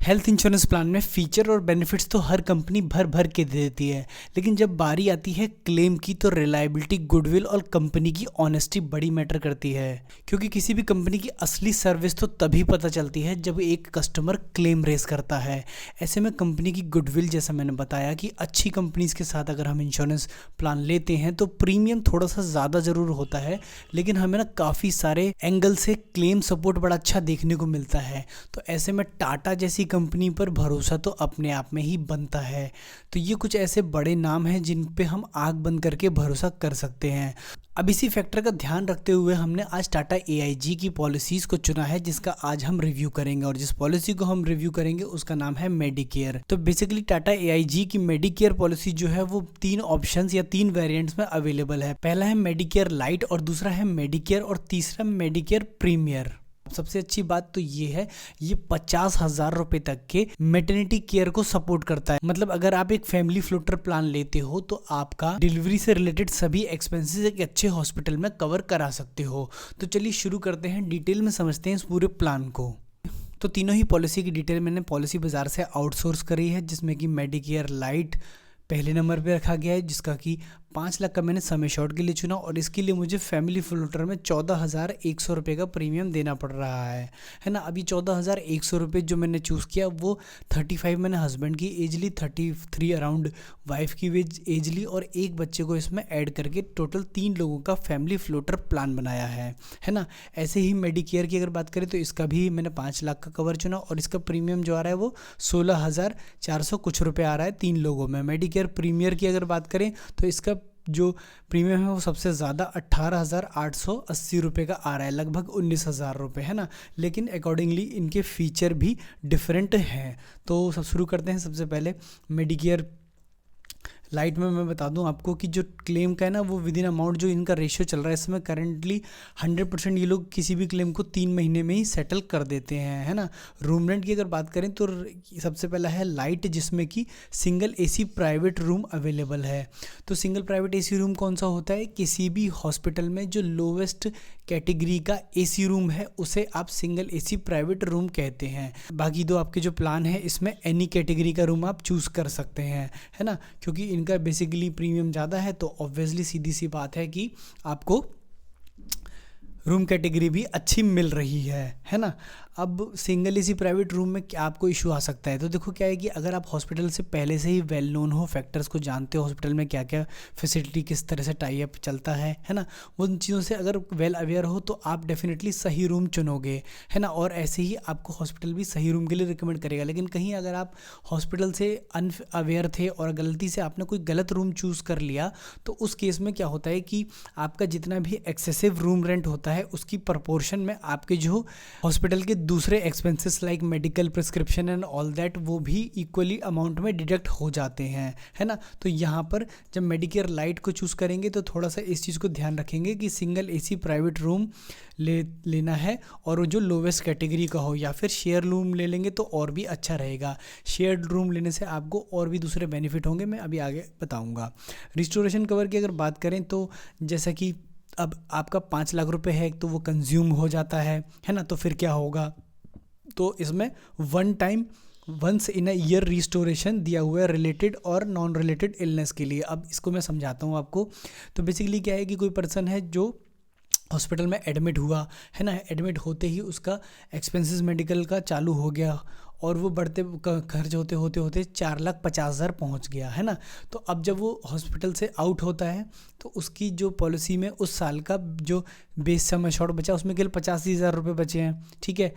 Health insurance plan में feature और benefits तो हर कंपनी भर भर के दे देती है, लेकिन जब बारी आती है क्लेम की तो रिलायबिलिटी, गुडविल और कंपनी की ऑनेस्टी बड़ी मैटर करती है। क्योंकि किसी भी कंपनी की असली सर्विस तो तभी पता चलती है जब एक कस्टमर क्लेम रेस करता है। ऐसे में कंपनी की गुडविल, जैसा मैंने बताया कि अच्छी कंपनीज के साथ अगर हम इंश्योरेंस प्लान लेते हैं तो प्रीमियम थोड़ा सा ज़्यादा ज़रूर होता है, लेकिन हमें ना काफ़ी सारे एंगल से क्लेम सपोर्ट बड़ा अच्छा देखने को मिलता है। तो ऐसे में टाटा जैसी कंपनी पर भरोसा तो अपने आप में ही बनता है। तो ये कुछ ऐसे बड़े नाम हैं जिन पे हम आंख बंद करके भरोसा कर सकते हैं। अब इसी फैक्टर का ध्यान रखते हुए हमने आज टाटा AIG की पॉलिसीज़ को चुना है, जिसका आज हम रिव्यू करेंगे। और जिस पॉलिसी को हम रिव्यू करेंगे उसका नाम है मेडिकेयर। तो बेसिकली टाटा AIG की मेडिकेयर पॉलिसी जो है वो 3 ऑप्शंस या 3 वेरिएंट्स में अवेलेबल है। पहला है मेडिकेयर लाइट, और दूसरा है मेडिकेयर, और तीसरा मेडिकेयर प्रीमियर। सबसे अच्छी बात तो ये है, ये 50,000 रुपए तक के मेटर्निटी केयर को सपोर्ट करता है। मतलब अगर आप एक फैमिली फ्लोटर प्लान लेते हो तो आपका डिलीवरी से रिलेटेड सभी एक्सपेंसेस एक अच्छे हॉस्पिटल में कवर करा सकते हो। तो चलिए शुरू करते हैं, डिटेल में समझते हैं इस पूरे प्लान को। तो तीनों ही पॉलिसी की डिटेल मैंने पॉलिसी बाजार से आउटसोर्स करी है, जिसमें कि मेडिकेयर लाइट पहले नंबर पे रखा गया है, जिसका कि 5 लाख का मैंने सम एश्योर्ड के लिए चुना, और इसके लिए मुझे फैमिली फ्लोटर में 14,100 रुपये का प्रीमियम देना पड़ रहा है ना। अभी 14,100 रुपये जो मैंने चूज़ किया वो 35 मैंने हस्बैंड की एज ली, 33 अराउंड वाइफ की एज ली, और एक बच्चे को इसमें ऐड करके टोटल 3 लोगों का फैमिली फ्लोटर प्लान बनाया है ना। ऐसे ही मेडिकेयर की अगर बात करें तो इसका भी मैंने 5 लाख का कवर चुना, और इसका प्रीमियम जो आ रहा है वो 16,400 कुछ रुपये आ रहा है 3 लोगों में। मेडिकेयर प्रीमियर की अगर बात करें तो इसका जो प्रीमियम है वो सबसे ज़्यादा 18,880 रुपये का आ रहा है, लगभग 19,000 रुपये, है ना। लेकिन अकॉर्डिंगली इनके फीचर भी डिफरेंट हैं। तो सब शुरू करते हैं। सबसे पहले मेडिकेयर लाइट में मैं बता दूं आपको कि जो क्लेम का है ना वो विद इन अमाउंट जो इनका रेशियो चल रहा है इसमें करंटली 100% ये लोग किसी भी क्लेम को 3 महीने में ही सेटल कर देते हैं, है ना। रूम रेंट की अगर बात करें तो सबसे पहला है लाइट, जिसमें कि single AC private room available है। तो सिंगल प्राइवेट AC रूम कौन सा होता है? किसी भी हॉस्पिटल में जो लोवेस्ट कैटेगरी का AC रूम है उसे आप सिंगल AC प्राइवेट रूम कहते हैं। बाकी दो आपके जो प्लान है इसमें एनी कैटेगरी का रूम आप चूज़ कर सकते हैं, है ना। क्योंकि इनका बेसिकली प्रीमियम ज़्यादा है तो ऑब्वियसली सीधी सी बात है कि आपको रूम कैटेगरी भी अच्छी मिल रही है ना। अब सिंगल AC प्राइवेट रूम में क्या आपको इशू आ सकता है? तो देखो क्या है कि अगर आप हॉस्पिटल से पहले से ही वेल नोन हो, फैक्टर्स को जानते हो, हॉस्पिटल में क्या क्या फैसिलिटी किस तरह से टाई अप चलता है ना, उन चीज़ों से अगर वेल अवेयर हो तो आप डेफिनेटली सही रूम चुनोगे, है ना। और ऐसे ही आपको हॉस्पिटल भी सही रूम के लिए रिकमेंड करेगा। लेकिन कहीं अगर आप हॉस्पिटल से अनअवेयर थे और गलती से आपने कोई गलत रूम चूज़ कर लिया तो उस केस में क्या होता है कि आपका जितना भी एक्सेसिव रूम रेंट होता है उसकी प्रपोर्शन में आपके जो हॉस्पिटल के दूसरे expenses like medical, prescription and all that वो भी इक्वली अमाउंट में डिडक्ट हो जाते हैं, है ना। तो यहाँ पर जब मेडिकेयर लाइट को चूज़ करेंगे तो थोड़ा सा इस चीज़ को ध्यान रखेंगे कि सिंगल AC प्राइवेट रूम लेना है, और वो जो लोवेस्ट कैटेगरी का हो, या फिर शेयर रूम ले लेंगे तो और भी अच्छा रहेगा। शेयर्ड रूम लेने से आपको और भी दूसरे बेनिफिट होंगे, मैं अभी आगे बताऊँगा। रिस्टोरेशन कवर की अगर बात करें तो जैसा कि अब आपका 5 लाख रुपए है तो वो कंज्यूम हो जाता है ना। तो फिर क्या होगा? तो इसमें once in a year restoration दिया हुआ है रिलेटेड और नॉन रिलेटेड इलनेस के लिए। अब इसको मैं समझाता हूँ आपको। तो बेसिकली क्या है कि कोई पर्सन है जो हॉस्पिटल में एडमिट हुआ, है ना। एडमिट होते ही उसका एक्सपेंसेस मेडिकल का चालू हो गया और वो बढ़ते खर्च होते होते 4,50,000 पहुंच गया, है ना। तो अब जब वो हॉस्पिटल से आउट होता है तो उसकी जो पॉलिसी में उस साल का जो बेस सम एश्योर्ड बचा उसमें केवल 85,000 रुपये बचे हैं, ठीक है।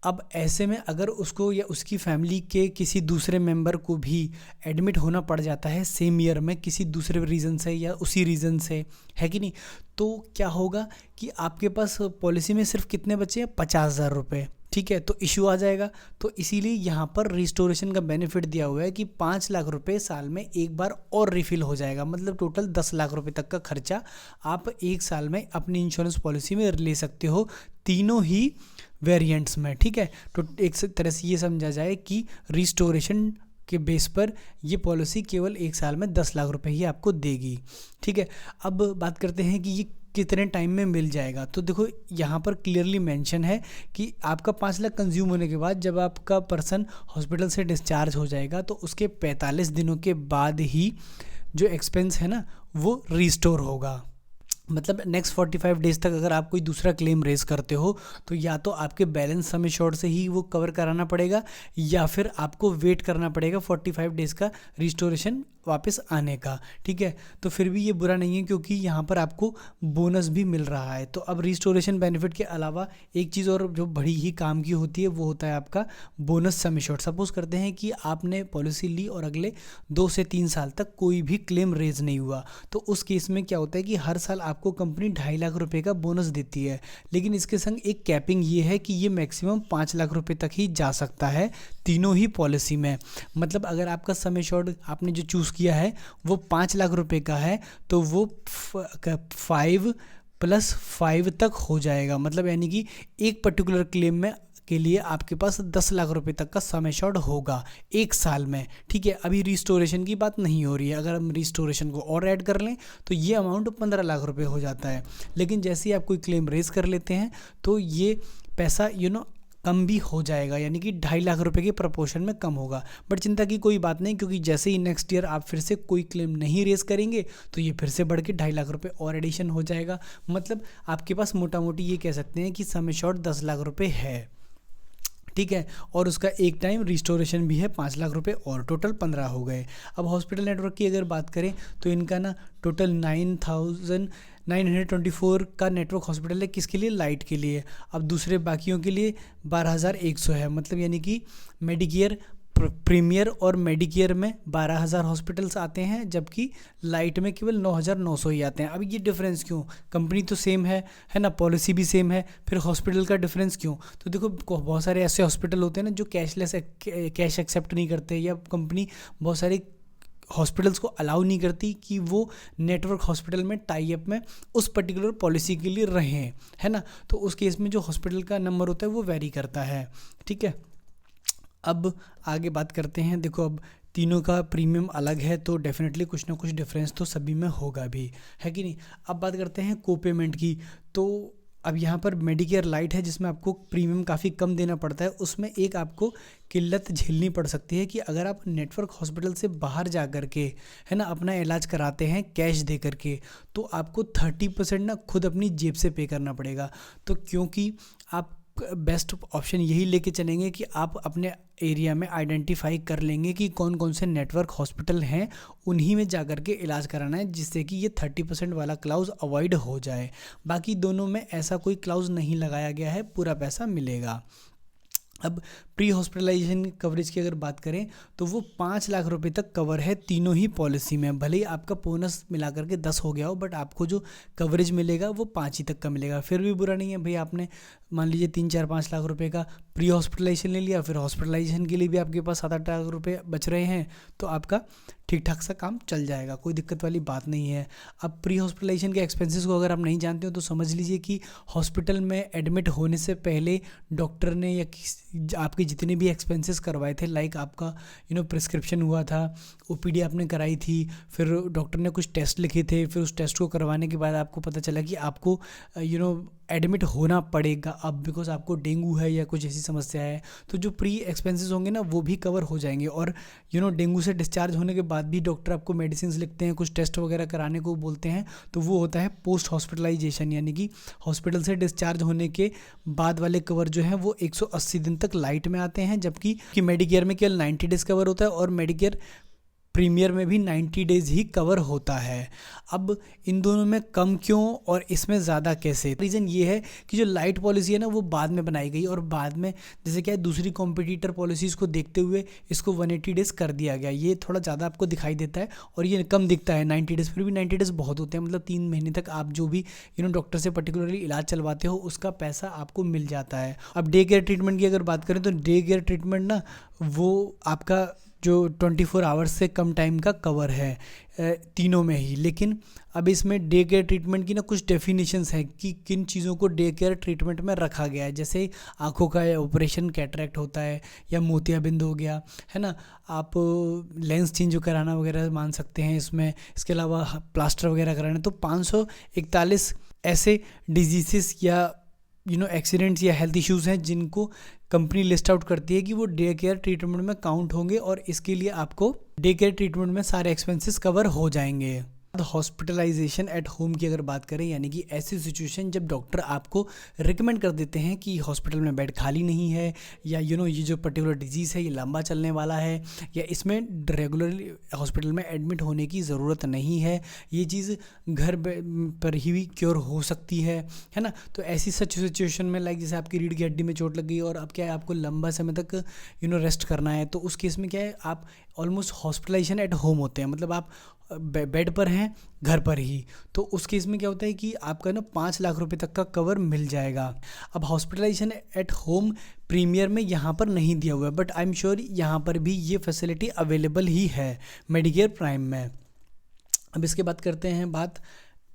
अब ऐसे में अगर उसको या उसकी फैमिली के किसी दूसरे मेंबर को भी एडमिट होना पड़ जाता है सेम ईयर में किसी दूसरे रीज़न से या उसी रीज़न से, है कि नहीं, तो क्या होगा कि आपके पास पॉलिसी में सिर्फ कितने बचे हैं? 50,000 रुपये, ठीक है। तो इशू आ जाएगा। तो इसीलिए यहाँ पर रिस्टोरेशन का बेनिफिट दिया हुआ है कि 5 लाख रुपए साल में एक बार और रिफिल हो जाएगा। मतलब टोटल 10 लाख रुपए तक का खर्चा आप एक साल में अपनी इंश्योरेंस पॉलिसी में ले सकते हो, तीनों ही वेरिएंट्स में, ठीक है। तो एक तरह से ये समझा जाए कि रिस्टोरेशन के बेस पर ये पॉलिसी केवल एक साल में 10 लाख रुपए ही आपको देगी, ठीक है। अब बात करते हैं कि ये कितने टाइम में मिल जाएगा। तो देखो यहाँ पर क्लियरली मेंशन है कि आपका 5 लाख कंज्यूम होने के बाद जब आपका पर्सन हॉस्पिटल से डिस्चार्ज हो जाएगा तो उसके 45 दिनों के बाद ही जो एक्सपेंस है ना वो रिस्टोर होगा। मतलब नेक्स्ट 45 डेज तक अगर आप कोई दूसरा क्लेम रेज करते हो तो या तो आपके बैलेंस सम एश्योर्ड से ही वो कवर कराना पड़ेगा या फिर आपको वेट करना पड़ेगा 45 डेज का रिस्टोरेशन वापस आने का। ठीक है, तो फिर भी ये बुरा नहीं है क्योंकि यहाँ पर आपको बोनस भी मिल रहा है। तो अब रिस्टोरेशन बेनिफिट के अलावा एक चीज़ और जो बड़ी ही काम की होती है वो होता है आपका बोनस सम एश्योर्ड। सपोज करते हैं कि आपने पॉलिसी ली और अगले 2 से 3 साल तक कोई भी क्लेम रेज नहीं हुआ, तो उस केस में क्या होता है कि हर साल आपको कंपनी 2.5 लाख रुपए का बोनस देती है। लेकिन इसके संग एक कैपिंग ये है कि ये मैक्सिमम 5 लाख रुपए तक ही जा सकता है तीनों ही पॉलिसी में। मतलब अगर आपका सम एश्योर्ड आपने जो चूज़ किया है वो 5 लाख रुपए का है तो वो 5+5 तक हो जाएगा। मतलब यानी कि एक पर्टिकुलर क्लेम में के लिए आपके पास 10 लाख रुपए तक का सम एश्योर्ड होगा एक साल में। ठीक है, अभी रिस्टोरेशन की बात नहीं हो रही है। अगर हम रिस्टोरेशन को और ऐड कर लें तो ये अमाउंट 15 लाख रुपए हो जाता है। लेकिन जैसे ही आप कोई क्लेम रेज कर लेते हैं तो ये पैसा कम भी हो जाएगा, यानी कि 2.5 लाख रुपए के प्रपोर्शन में कम होगा। बट चिंता की कोई बात नहीं, क्योंकि जैसे ही नेक्स्ट ईयर आप फिर से कोई क्लेम नहीं रेज करेंगे तो ये फिर से बढ़ के 2.5 लाख रुपए और एडिशन हो जाएगा। मतलब आपके पास मोटा मोटी ये कह सकते हैं कि सम एश्योर्ड 10 लाख रुपए है। ठीक है, और उसका एक टाइम रिस्टोरेशन भी है 5 लाख रुपए और टोटल 15 हो गए। अब हॉस्पिटल नेटवर्क की अगर बात करें तो इनका ना टोटल 9,924 का नेटवर्क हॉस्पिटल है। किसके लिए? लाइट के लिए। अब दूसरे बाकियों के लिए 12,100 है। मतलब यानी कि मेडिकेयर, प्रीमियर और मेडिकेयर में 12,000 हॉस्पिटल्स आते हैं, जबकि लाइट में केवल 9,900 ही आते हैं। अब ये डिफरेंस क्यों? कंपनी तो सेम है ना, पॉलिसी भी सेम है, फिर हॉस्पिटल का डिफरेंस क्यों? तो देखो बहुत सारे ऐसे हॉस्पिटल होते हैं ना जो कैश एक्सेप्ट नहीं करते, या कंपनी बहुत सारी हॉस्पिटल्स को अलाउ नहीं करती कि वो नेटवर्क हॉस्पिटल में टाई अप में उस पर्टिकुलर पॉलिसी के लिए रहें, है ना। तो उस केस में जो हॉस्पिटल का नंबर होता है वो वेरी करता है। ठीक है, अब आगे बात करते हैं। देखो अब तीनों का प्रीमियम अलग है तो डेफिनेटली कुछ ना कुछ डिफरेंस तो सभी में होगा भी, है कि नहीं। अब बात करते हैं कोपेमेंट की। तो अब यहाँ पर मेडिकेयर लाइट है जिसमें आपको प्रीमियम काफ़ी कम देना पड़ता है। उसमें एक आपको किल्लत झेलनी पड़ सकती है कि अगर आप नेटवर्क हॉस्पिटल से बाहर जा कर के, है ना, अपना इलाज कराते हैं कैश दे करके, तो आपको 30% ना खुद अपनी जेब से पे करना पड़ेगा। तो क्योंकि आप बेस्ट ऑप्शन यही लेके चलेंगे कि आप अपने एरिया में आइडेंटिफाई कर लेंगे कि कौन कौन से नेटवर्क हॉस्पिटल हैं, उन्हीं में जाकर के इलाज कराना है, जिससे कि ये 30% वाला क्लाउज अवॉइड हो जाए। बाकी दोनों में ऐसा कोई क्लाउज नहीं लगाया गया है, पूरा पैसा मिलेगा। अब प्री हॉस्पिटलाइजेशन कवरेज की अगर बात करें तो वो 5 लाख रुपए तक कवर है तीनों ही पॉलिसी में। भले ही आपका बोनस मिला करके 10 हो गया हो, बट आपको जो कवरेज मिलेगा वो 5 ही तक का मिलेगा। फिर भी बुरा नहीं है भाई, आपने मान लीजिए 3-4-5 लाख रुपए का प्री हॉस्पिटलाइजेशन ले लिया, फिर हॉस्पिटलाइजेशन के लिए भी आपके पास 7-8 लाख रुपए बच रहे हैं, तो आपका ठीक ठाक सा काम चल जाएगा, कोई दिक्कत वाली बात नहीं है। अब प्री हॉस्पिटलाइजेशन के एक्सपेंसेस को अगर आप नहीं जानते हो तो समझ लीजिए कि हॉस्पिटल में एडमिट होने से पहले डॉक्टर ने या आपके जितने भी एक्सपेंसेस करवाए थे, लाइक आपका प्रिस्क्रिप्शन हुआ था, ओपीडी आपने कराई थी, फिर डॉक्टर ने कुछ टेस्ट लिखे थे, फिर उस टेस्ट को करवाने के बाद आपको पता चला कि आपको एडमिट होना पड़ेगा अब, बिकॉज आपको डेंगू है या कुछ ऐसी समस्या है, तो जो प्री एक्सपेंसेस होंगे ना वो भी कवर हो जाएंगे। और डेंगू से डिस्चार्ज होने के बाद भी डॉक्टर आपको मेडिसिन लिखते हैं, कुछ टेस्ट वगैरह कराने को बोलते हैं, तो वो होता है पोस्ट हॉस्पिटलाइजेशन, यानी कि हॉस्पिटल से डिस्चार्ज होने के बाद वाले कवर जो हैं वो 180 दिन तक लाइट में आते हैं, जबकि मेडिकेयर में केवल 90 डेज कवर होता है और मेडिकेयर प्रीमियर में भी 90 डेज ही कवर होता है। अब इन दोनों में कम क्यों और इसमें ज़्यादा कैसे? रीज़न ये है कि जो लाइट पॉलिसी है ना वो बाद में बनाई गई, और बाद में जैसे क्या है दूसरी कॉम्पिटिटर पॉलिसीज़ को देखते हुए इसको 180 डेज़ कर दिया गया। ये थोड़ा ज़्यादा आपको दिखाई देता है और ये कम दिखता है 90 डेज़, फिर भी 90 डेज़ बहुत होते हैं। मतलब 3 महीने तक आप जो भी डॉक्टर से पर्टिकुलरली इलाज चलवाते हो उसका पैसा आपको मिल जाता है। अब डे केयर ट्रीटमेंट की अगर बात करें तो डे केयर ट्रीटमेंट ना वो आपका जो 24 आवर्स से कम टाइम का कवर है तीनों में ही। लेकिन अब इसमें डे केयर ट्रीटमेंट की ना कुछ डेफिनेशंस हैं कि किन चीज़ों को डे केयर ट्रीटमेंट में रखा गया है। जैसे आँखों का ऑपरेशन कैटरैक्ट होता है या मोतियाबिंद हो गया, है ना, आप लेंस चेंज कराना वगैरह मान सकते हैं इसमें। इसके अलावा प्लास्टर वगैरह कराना, तो 541 ऐसे डिजीज़ेस या एक्सीडेंट्स या हेल्थ इश्यूज़ हैं जिनको कंपनी लिस्ट आउट करती है कि वो डे केयर ट्रीटमेंट में काउंट होंगे और इसके लिए आपको डे केयर ट्रीटमेंट में सारे एक्सपेंसेस कवर हो जाएंगे। हॉस्पिटलाइजेशन एट होम की अगर बात करें, यानी कि ऐसी सिचुएशन जब डॉक्टर आपको रिकमेंड कर देते हैं कि हॉस्पिटल में बेड खाली नहीं है, या ये जो पर्टिकुलर डिजीज़ है ये लंबा चलने वाला है, या इसमें रेगुलरली हॉस्पिटल में एडमिट होने की ज़रूरत नहीं है, ये चीज़ घर पर ही भी क्योर हो सकती है ना। तो ऐसी सच सिचुएशन में लाइक जैसे आपकी रीढ़ की हड्डी में चोट लग गई और अब क्या है, आपको लंबा समय तक रेस्ट करना है, तो उस केस में क्या है, आप ऑलमोस्ट हॉस्पिटलाइजेशन एट होम होते हैं, मतलब आप बेड पर हैं घर पर ही। तो उस केस में क्या होता है कि आपका 5 लाख रुपए तक का कवर मिल जाएगा। अब हॉस्पिटलाइजेशन एट होम प्रीमियर में यहाँ पर नहीं दिया हुआ है, बट आई एम श्योर यहाँ पर भी ये फैसिलिटी अवेलेबल ही है मेडिकेयर प्राइम में। अब इसके बाद करते हैं बात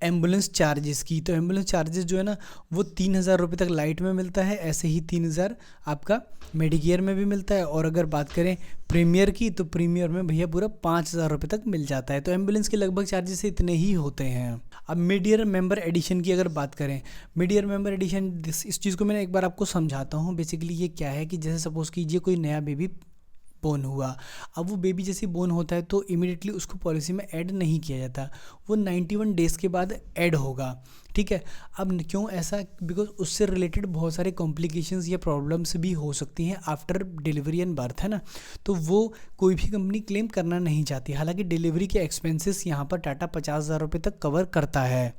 एम्बुलेंस चार्जेस की। तो एम्बुलेंस चार्जेस जो है ना वो 3,000 रुपये तक लाइट में मिलता है, ऐसे ही 3,000 आपका मेडिकेयर में भी मिलता है। और अगर बात करें प्रीमियर की, तो प्रीमियर में भैया पूरा 5,000 रुपये तक मिल जाता है। तो एम्बुलेंस के लगभग चार्जेस इतने ही होते हैं। अब मिड ईयर मेंबर एडिशन की अगर बात करें, मिड ईयर मेंबर एडिशन, इस चीज़ को मैंने एक बार आपको समझाता हूँ। बेसिकली ये क्या है कि जैसे सपोज़ कीजिए कोई नया बेबी बोर्न हुआ, अब वो बेबी जैसे बोर्न होता है तो इमीडिएटली उसको पॉलिसी में ऐड नहीं किया जाता, वो 91 डेज़ के बाद ऐड होगा, ठीक है। अब क्यों ऐसा, बिकॉज उससे रिलेटेड बहुत सारे कॉम्प्लिकेशंस या प्रॉब्लम्स भी हो सकती हैं आफ्टर डिलीवरी एंड बर्थ, है ना। तो वो कोई भी कंपनी क्लेम करना नहीं चाहती। हालांकि डिलीवरी के एक्सपेंसेस यहाँ पर टाटा 50,000 रुपये तक कवर करता है,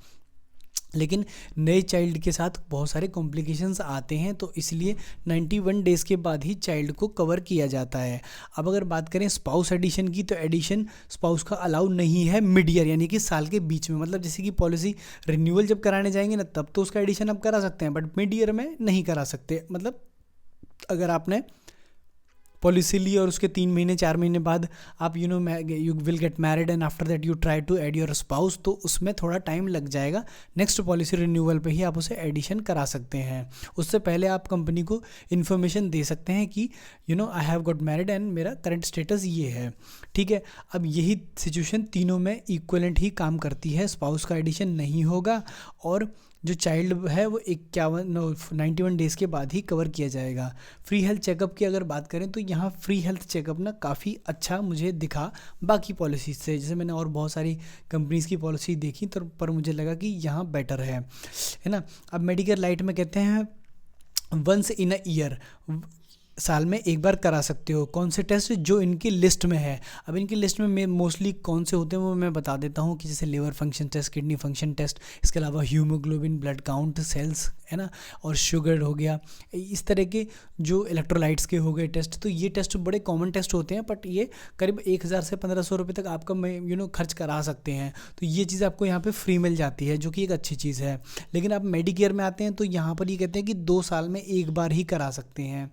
लेकिन नए चाइल्ड के साथ बहुत सारे कॉम्प्लिकेशंस आते हैं, तो इसलिए 91 डेज़ के बाद ही चाइल्ड को कवर किया जाता है। अब अगर बात करें स्पाउस एडिशन की, तो एडिशन स्पाउस का अलाउ नहीं है मिड ईयर, यानी कि साल के बीच में। मतलब जैसे कि पॉलिसी रिन्यूअल जब कराने जाएंगे ना, तब तो उसका एडिशन आप करा सकते हैं, बट मिड ईयर में नहीं करा सकते। मतलब अगर आपने पॉलिसी ली और उसके 3 महीने 4 महीने बाद आप you will get married and after that you try to add your spouse, तो उसमें थोड़ा टाइम लग जाएगा। नेक्स्ट पॉलिसी रिन्यूअल पे ही आप उसे एडिशन करा सकते हैं। उससे पहले आप कंपनी को इन्फॉर्मेशन दे सकते हैं कि I have got married and मेरा करंट स्टेटस ये है, ठीक है। अब यही सिचुएशन तीनों में इक्वलेंट ही काम करती है, स्पाउस का एडिशन नहीं होगा और जो चाइल्ड है वो 91 डेज़ के बाद ही कवर किया जाएगा। फ्री हेल्थ चेकअप की अगर बात करें, तो यहाँ फ्री हेल्थ चेकअप ना काफ़ी अच्छा मुझे दिखा बाकी पॉलिसीज से। जैसे मैंने और बहुत सारी कंपनीज़ की पॉलिसी देखी, तो पर मुझे लगा कि यहाँ बेटर है ना। अब मेडिकेयर लाइट में कहते हैं वंस इन अ ईयर, साल में एक बार करा सकते हो। कौन से टेस्ट जो इनकी लिस्ट में है, अब इनकी लिस्ट में मोस्टली कौन से होते हैं वो मैं बता देता हूँ कि जैसे liver function test, kidney function test, इसके अलावा हीमोग्लोबिन, ब्लड काउंट, सेल्स, है ना, और शुगर हो गया, इस तरह के जो इलेक्ट्रोलाइट्स के हो गए टेस्ट। तो ये टेस्ट बड़े कॉमन टेस्ट होते हैं, बट ये करीब 1,000 से 1,500 रुपये तक आपका खर्च करा सकते हैं। तो ये चीज़ आपको यहाँ पे फ्री मिल जाती है, जो कि एक अच्छी चीज़ है। लेकिन आप मेडिकेयर में आते हैं तो यहाँ पर ये कहते हैं कि 2 साल में एक बार ही करा सकते हैं।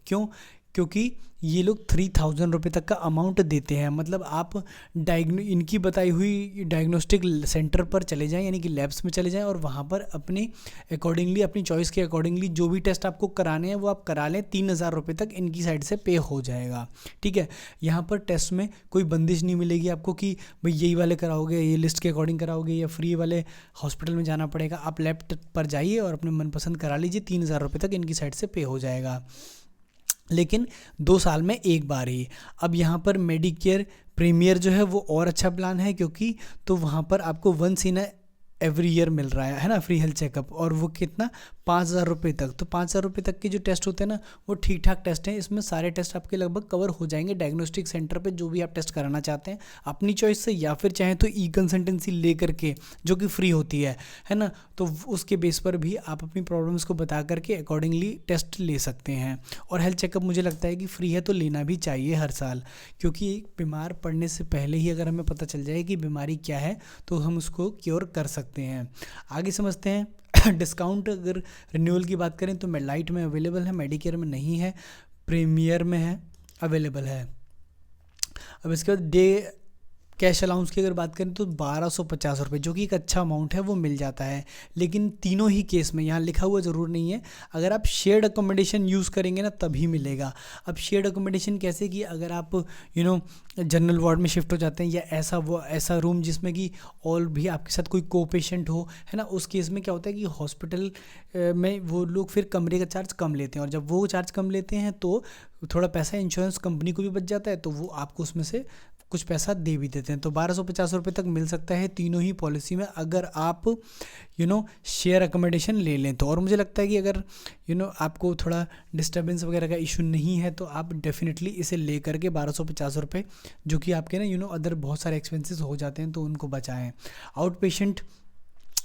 क्यों? क्योंकि ये लोग 3,000 रुपये तक का अमाउंट देते हैं। मतलब आप इनकी बताई हुई डायग्नोस्टिक सेंटर पर चले जाएं, यानी कि लैब्स में चले जाएं, और वहाँ पर अपने अकॉर्डिंगली, अपनी चॉइस के अकॉर्डिंगली जो भी टेस्ट आपको कराने हैं वो आप करा लें। 3,000 रुपये तक इनकी साइड से पे हो जाएगा, ठीक है। यहाँ पर टेस्ट में कोई बंदिश नहीं मिलेगी आपको कि भाई यही वाले कराओगे, ये लिस्ट के अकॉर्डिंग कराओगे, या फ्री वाले हॉस्पिटल में जाना पड़ेगा। आप लैब पर जाइए और अपने मनपसंद करा लीजिए, 3,000 रुपये तक इनकी साइड से पे हो जाएगा, लेकिन 2 साल में एक बार ही। अब यहाँ पर मेडिकेयर प्रीमियर जो है वो और अच्छा प्लान है, क्योंकि तो वहाँ पर आपको वंस इन एवरी ईयर मिल रहा है ना, फ्री हेल्थ चेकअप, और वो कितना 5,000 रुपये तक। तो 5,000 रुपये तक के जो टेस्ट होते हैं ना वो ठीक ठाक टेस्ट हैं, इसमें सारे टेस्ट आपके लगभग कवर हो जाएंगे डायग्नोस्टिक सेंटर पे, जो भी आप टेस्ट कराना चाहते हैं अपनी चॉइस से, या फिर चाहें तो ई कंसल्टेंसी ले करके, जो कि फ्री होती है ना। तो उसके बेस पर भी आप अपनी प्रॉब्लम्स को बता करके अकॉर्डिंगली टेस्ट ले सकते हैं। और हेल्थ चेकअप मुझे लगता है कि फ्री है तो लेना भी चाहिए हर साल, क्योंकि बीमार पड़ने से पहले ही अगर हमें पता चल जाए कि बीमारी क्या है तो हम उसको क्योर कर सकते हैं। आगे समझते हैं डिस्काउंट। अगर रिन्यूअल की बात करें तो मेडलाइट में अवेलेबल है, मेडिकेयर में नहीं है, प्रीमियर में है, अवेलेबल है। अब इसके बाद डे कैश अलाउंस की अगर बात करें तो 1250 रुपये, जो कि एक अच्छा अमाउंट है, वो मिल जाता है। लेकिन तीनों ही केस में, यहाँ लिखा हुआ ज़रूर नहीं है, अगर आप शेयर्ड अकोमोडेशन यूज़ करेंगे ना तभी मिलेगा। अब शेयर्ड अकोमोडेशन कैसे कि अगर आप जनरल वार्ड में शिफ्ट हो जाते हैं, या ऐसा रूम जिसमें कि और भी आपके साथ कोई को पेशेंट हो, है ना, उस केस में क्या होता है कि हॉस्पिटल में वो लोग फिर कमरे का चार्ज कम लेते हैं, और जब वो चार्ज कम लेते हैं तो थोड़ा पैसा इंश्योरेंस कंपनी को भी बच जाता है, तो वो आपको उसमें से कुछ पैसा दे भी देते हैं। तो 1250 रुपये तक मिल सकता है तीनों ही पॉलिसी में, अगर आप शेयर अकोमोडेशन ले लें तो। और मुझे लगता है कि अगर आपको थोड़ा डिस्टर्बेंस वगैरह का इशू नहीं है तो आप डेफिनेटली इसे ले करके 1250 रुपये, जो कि आपके ना अदर बहुत सारे एक्सपेंसेस हो जाते हैं, तो उनको बचाएं। आउट पेशेंट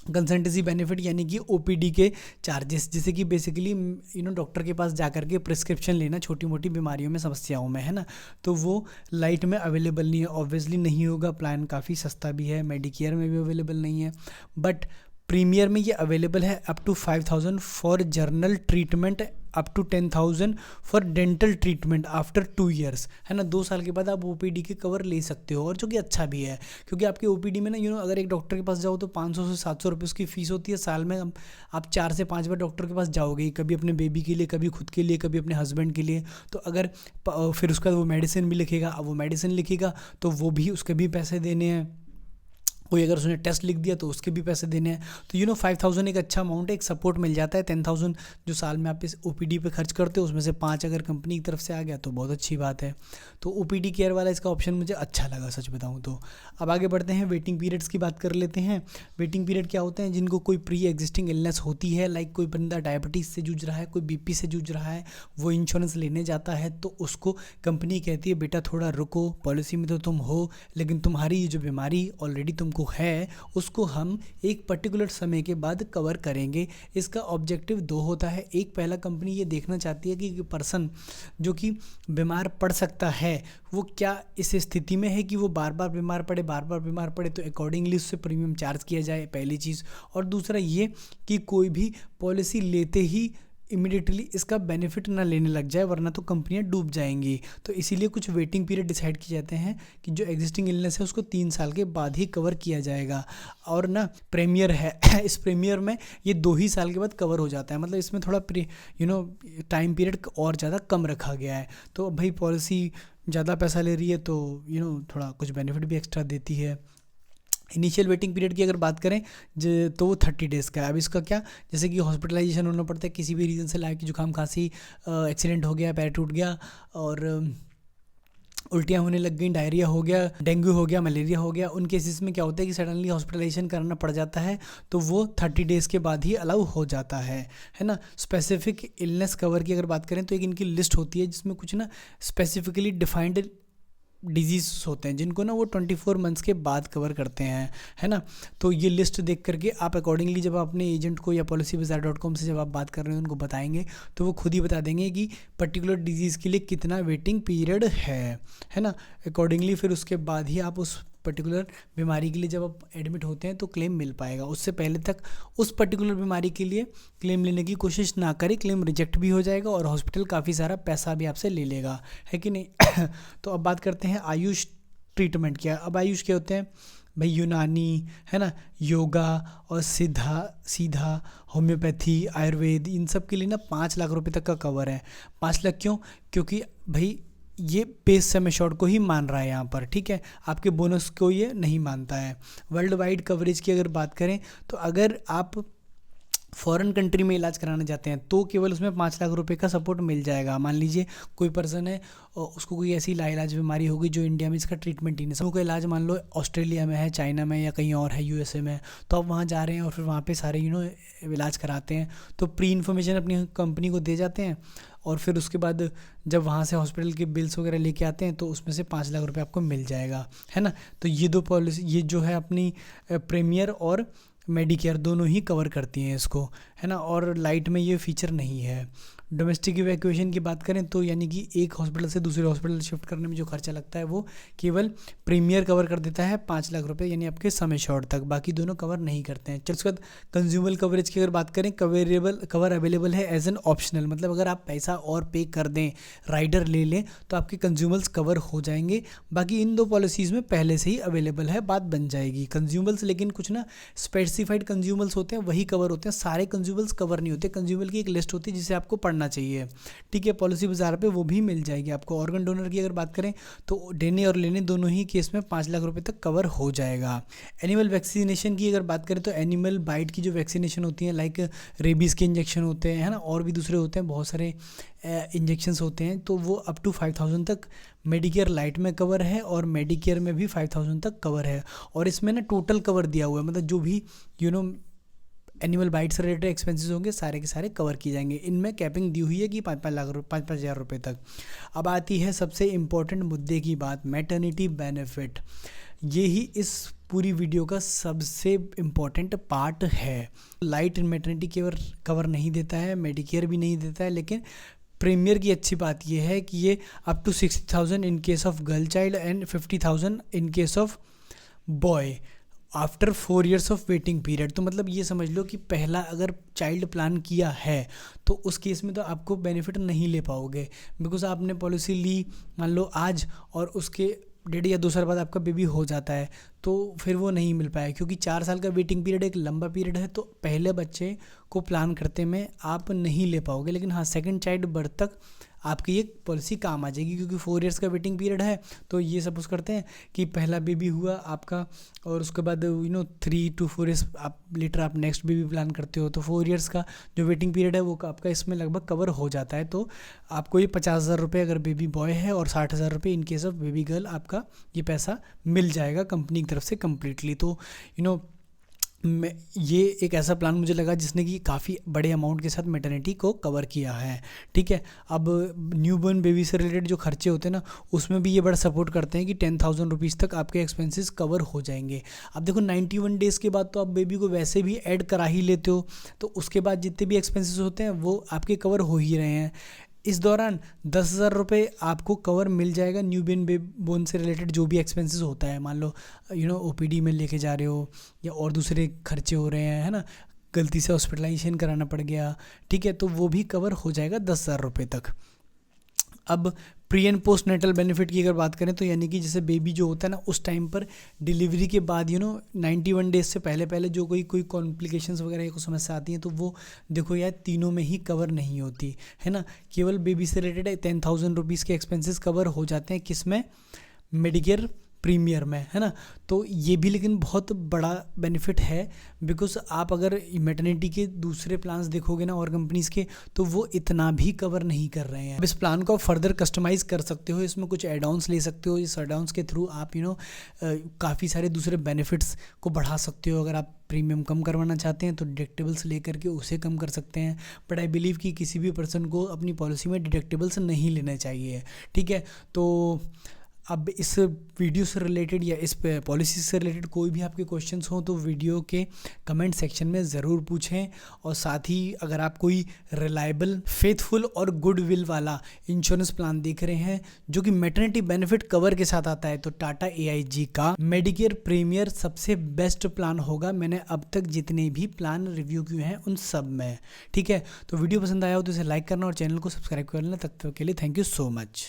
कंसल्टेंसी बेनिफिट यानी कि ओपीडी के चार्जेस, जैसे कि बेसिकली डॉक्टर के पास जा कर के प्रिस्क्रिप्शन लेना छोटी मोटी बीमारियों में, समस्याओं में, है ना, तो वो लाइट में अवेलेबल नहीं है, ऑब्वियसली नहीं होगा। प्लान काफ़ी सस्ता भी है, मेडिकेयर में भी अवेलेबल नहीं है, बट प्रीमियर में ये अवेलेबल है up to 5000 for general treatment, up to 10,000 for dental treatment after 2 years, है ना। 2 साल के बाद आप ओपीडी के कवर ले सकते हो, और जो कि अच्छा भी है, क्योंकि आपके ओपीडी में ना अगर एक डॉक्टर के पास जाओ तो 500 से 700 रुपये उसकी फ़ीस होती है साल में। आप 4 से 5 बार डॉक्टर के पास जाओगे, कभी अपने बेबी के लिए, कभी खुद के लिए, कभी अपने हस्बैंड के लिए। तो अगर फिर उसके बाद वो मेडिसिन भी लिखेगा, अब वो मेडिसिन लिखेगा तो वो भी, उसके भी पैसे देने हैं, कोई अगर उसने टेस्ट लिख दिया तो उसके भी पैसे देने हैं। तो 5000 एक अच्छा अमाउंट है, एक सपोर्ट मिल जाता है। 10,000 जो साल में आप इस ओपीडी पे खर्च करते हो, उसमें से 5 अगर कंपनी की तरफ से आ गया तो बहुत अच्छी बात है। तो ओपीडी केयर वाला इसका ऑप्शन मुझे अच्छा लगा, सच बताऊं तो। अब आगे बढ़ते हैं, वेटिंग पीरियड्स की बात कर लेते हैं। वेटिंग पीरियड क्या होते हैं? जिनको कोई प्री एग्जिस्टिंग इलनेस होती है, लाइक कोई बंदा डायबिटीज़ से जूझ रहा है, कोई बीपी से जूझ रहा है, वो इंश्योरेंस लेने जाता है, तो उसको कंपनी कहती है बेटा थोड़ा रुको, पॉलिसी में तो तुम हो, लेकिन तुम्हारी ये जो बीमारी ऑलरेडी तुमको है उसको हम एक पर्टिकुलर समय के बाद कवर करेंगे। इसका ऑब्जेक्टिव 2 होता है। एक, पहला, कंपनी ये देखना चाहती है कि पर्सन जो कि बीमार पड़ सकता है वो क्या इस स्थिति में है कि वो बार बार बीमार पड़े, तो अकॉर्डिंगली उससे प्रीमियम चार्ज किया जाए, पहली चीज़। और दूसरा ये कि कोई भी पॉलिसी लेते ही इमीडिएटली इसका बेनिफिट ना लेने लग जाए, वरना तो कंपनियां डूब जाएंगी। तो इसीलिए कुछ वेटिंग पीरियड डिसाइड किए जाते हैं कि जो एग्जिस्टिंग इलनेस है उसको 3 साल के बाद ही कवर किया जाएगा। और ना प्रीमियर है इस प्रीमियर में ये 2 ही साल के बाद कवर हो जाता है, मतलब इसमें थोड़ा टाइम पीरियड और ज़्यादा कम रखा गया है। तो भाई पॉलिसी ज़्यादा पैसा ले रही है तो थोड़ा कुछ बेनिफिट भी एक्स्ट्रा देती है। इनिशियल वेटिंग पीरियड की अगर बात करें तो वो 30 डेज़ का है। अब इसका क्या, जैसे कि हॉस्पिटलाइजेशन होना पड़ता है किसी भी रीज़न से, लाइक जुकाम खांसी, एक्सीडेंट हो गया, पैर टूट गया, और उल्टियाँ होने लग गई, डायरिया हो गया, डेंगू हो गया, मलेरिया हो गया, उन केसेस में क्या होता है कि सडनली हॉस्पिटलाइजेशन कराना पड़ जाता है, तो वो 30 डेज़ के बाद ही अलाउ हो जाता है ना। स्पेसिफिक इलनेस कवर की अगर बात करें तो एक इनकी लिस्ट होती है जिसमें कुछ ना स्पेसिफिकली डिफाइंड डिजीज़ होते हैं जिनको ना वो 24 मंथ्स के बाद कवर करते हैं, है ना। तो ये लिस्ट देख करके आप अकॉर्डिंगली जब आप अपने एजेंट को या policybazaar.com से जब आप बात कर रहे हैं उनको बताएंगे तो वो खुद ही बता देंगे कि पर्टिकुलर डिजीज़ के लिए कितना वेटिंग पीरियड है ना। अकॉर्डिंगली फिर उसके बाद ही आप उस पर्टिकुलर बीमारी के लिए जब आप एडमिट होते हैं तो क्लेम मिल पाएगा। उससे पहले तक उस पर्टिकुलर बीमारी के लिए क्लेम लेने की कोशिश ना करें, क्लेम रिजेक्ट भी हो जाएगा और हॉस्पिटल काफ़ी सारा पैसा भी आपसे ले लेगा, है कि नहीं। तो अब बात करते हैं आयुष ट्रीटमेंट क्या। अब आयुष क्या होते हैं भाई? यूनानी, है ना, योगा और सीधा होम्योपैथी, आयुर्वेद, इन सब के लिए ना 5 लाख रुपए तक का कवर है। 5 लाख क्यों? क्योंकि भाई ये बेस सम एश्योर्ड को ही मान रहा है यहाँ पर, ठीक है, आपके बोनस को ये नहीं मानता है। वर्ल्ड वाइड कवरेज की अगर बात करें तो अगर आप फॉरेन कंट्री में इलाज कराना चाहते हैं तो केवल उसमें 5 लाख रुपए का सपोर्ट मिल जाएगा। मान लीजिए कोई पर्सन है और उसको कोई ऐसी लाइलाज बीमारी होगी जो इंडिया में इसका ट्रीटमेंट ही नहीं, सबको इलाज मान लो ऑस्ट्रेलिया में है, चाइना में, या कहीं और है, यूएसए में, तो आप वहाँ जा रहे हैं और फिर वहाँ पे सारे इलाज कराते हैं, तो प्री इन्फॉर्मेशन अपनी कंपनी को दे जाते हैं और फिर उसके बाद जब वहाँ से हॉस्पिटल के बिल्स वगैरह लेके आते हैं तो उसमें से 5 लाख रुपए आपको मिल जाएगा, है ना। तो ये 2 पॉलिसी, ये जो है अपनी प्रीमियर और मेडिकेयर दोनों ही कवर करती हैं इसको, है ना। और लाइट में ये फीचर नहीं है। डोमेस्टिक इवैक्यूएशन की बात करें तो यानी कि एक हॉस्पिटल से दूसरे हॉस्पिटल शिफ्ट करने में जो खर्चा लगता है वो केवल प्रीमियर कवर कर देता है 5 लाख रुपए, यानी आपके सम एश्योर्ड तक, बाकी दोनों कवर नहीं करते हैं। चलो उसके बाद कंज्यूमर कवरेज की अगर बात करें, कवर अवेलेबल है एज एन ऑप्शनल, मतलब अगर आप पैसा और पे कर दें, राइडर ले लें तो आपके कंज्यूमर्स कवर हो जाएंगे। बाकी इन दो पॉलिसीज़ में पहले से ही अवेलेबल है, बात बन जाएगी। कंज्यूमर्स लेकिन कुछ ना स्पेसिफाइड कंज्यूमर्स होते हैं वही कवर होते हैं, सारे कंज्यूमर्स कवर नहीं होते। कंज्यूमर की एक लिस्ट होती है जिसे आपको पढ़ना चाहिए, ठीक है, पॉलिसी बाजार पे वो भी मिल जाएगी आपको। ऑर्गन डोनर की अगर बात करें तो देने और लेने दोनों ही केस में 5 लाख रुपए तक कवर हो जाएगा। एनिमल वैक्सीनेशन की अगर बात करें तो एनिमल बाइट की जो वैक्सीनेशन होती है, लाइक रेबीज के इंजेक्शन होते हैं, है ना, और भी दूसरे होते हैं, बहुत सारे इंजेक्शंस होते हैं, तो वो अप टू 5,000 तक मेडिकेयर लाइट में कवर है और मेडिकेयर में भी 5,000 तक कवर है। और इसमें ना टोटल कवर दिया हुआ है, मतलब जो भी एनिमल बाइट से रिलेटेड एक्सपेंसेस होंगे सारे के सारे कवर किए जाएंगे। इनमें कैपिंग दी हुई है कि 5-5 हज़ार रुपये तक। अब आती है सबसे इम्पोर्टेंट मुद्दे की बात, मैटरनिटी बेनिफिट। ये ही इस पूरी वीडियो का सबसे इम्पॉर्टेंट पार्ट है। लाइट मैटरनिटी केवल कवर नहीं देता है, मेडिकेयर भी नहीं देता है, लेकिन प्रीमियर की अच्छी बात यह है कि ये up to 60,000 in case of girl child and 50,000 in case of boy after 4 years of waiting period. तो मतलब ये समझ लो कि पहला अगर चाइल्ड प्लान किया है तो उस केस में तो आपको बेनिफिट नहीं ले पाओगे, बिकॉज आपने पॉलिसी ली मान लो आज और उसके 1.5 या 2 साल बाद आपका बेबी हो जाता है, तो फिर वो नहीं मिल पाया, क्योंकि 4 साल का वेटिंग पीरियड एक लंबा पीरियड है। तो पहले बच्चे को प्लान करते में आप नहीं ले पाओगे, लेकिन हाँ सेकंड चाइल्ड बर्थ तक आपकी ये पॉलिसी काम आ जाएगी, क्योंकि 4 years का वेटिंग पीरियड है। तो ये सपोज करते हैं कि पहला बेबी हुआ आपका और उसके बाद 3 to 4 years आप लेटर आप नेक्स्ट बेबी प्लान करते हो, तो 4 years का जो वेटिंग पीरियड है वो आपका इसमें लगभग कवर हो जाता है। तो आपको ये 50,000 रुपये अगर बेबी बॉय है और 60,000 रुपये इन केस ऑफ बेबी गर्ल, आपका ये पैसा मिल जाएगा कंपनी की तरफ से कम्प्लीटली। तो ये एक ऐसा प्लान मुझे लगा जिसने कि काफ़ी बड़े अमाउंट के साथ मैटरनिटी को कवर किया है, ठीक है। अब न्यूबॉर्न बेबी से रिलेटेड जो खर्चे होते हैं ना, उसमें भी ये बड़ा सपोर्ट करते हैं कि 10,000 रुपीज़ तक आपके एक्सपेंसेस कवर हो जाएंगे। अब देखो 91 डेज़ के बाद तो आप बेबी को वैसे भी ऐड करा ही लेते हो, तो उसके बाद जितने भी एक्सपेंसेस होते हैं वो आपके कवर हो ही रहे हैं। इस दौरान 10,000 रुपये आपको कवर मिल जाएगा न्यूबॉर्न बोन से रिलेटेड जो भी एक्सपेंसेस होता है। मान लो OPD में लेके जा रहे हो या और दूसरे खर्चे हो रहे हैं, है ना, गलती से हॉस्पिटलाइजेशन कराना पड़ गया, ठीक है, तो वो भी कवर हो जाएगा 10,000 रुपये तक। अब pre and post natal benefit की अगर बात करें तो यानी कि जैसे बेबी जो होता है ना, उस टाइम पर डिलीवरी के बाद 91 डेज से पहले जो कोई कॉम्प्लिकेशंस वगैरह को समस्या आती हैं, तो वो देखो यार तीनों में ही कवर नहीं होती है ना। केवल बेबी से रिलेटेड 10,000 रुपीज़ के एक्सपेंसेस कवर हो जाते हैं, किसमें, मेडिकेयर प्रीमियर में, है ना। तो ये भी लेकिन बहुत बड़ा बेनिफिट है, बिकॉज आप अगर मैटरनिटी के दूसरे प्लान्स देखोगे ना और कंपनीज़ के, तो वो इतना भी कवर नहीं कर रहे हैं। अब इस प्लान को आप फर्दर कस्टमाइज़ कर सकते हो, इसमें कुछ एड ऑन्स ले सकते हो, इस एड ऑन्स के थ्रू आप काफ़ी सारे दूसरे बेनिफिट्स को बढ़ा सकते हो। अगर आप प्रीमियम कम करवाना चाहते हैं तो डिडक्टिबल्स लेकर के उसे कम कर सकते हैं, बट आई बिलीव कि किसी भी पर्सन को अपनी पॉलिसी में डिडक्टिबल्स नहीं लेने चाहिए, ठीक है। तो अब इस वीडियो से रिलेटेड या इस पॉलिसी से रिलेटेड कोई भी आपके क्वेश्चंस हों तो वीडियो के कमेंट सेक्शन में ज़रूर पूछें। और साथ ही अगर आप कोई रिलायबल, फेथफुल और गुडविल वाला इंश्योरेंस प्लान देख रहे हैं जो कि मैटरनिटी बेनिफिट कवर के साथ आता है, तो टाटा AIG का मेडिकेयर प्रीमियर सबसे बेस्ट प्लान होगा। मैंने अब तक जितने भी प्लान रिव्यू किए हैं उन सब में, ठीक है। तो वीडियो पसंद आया हो तो इसे लाइक करना और चैनल को सब्सक्राइब कर लेना। तब तक के लिए थैंक यू सो मच।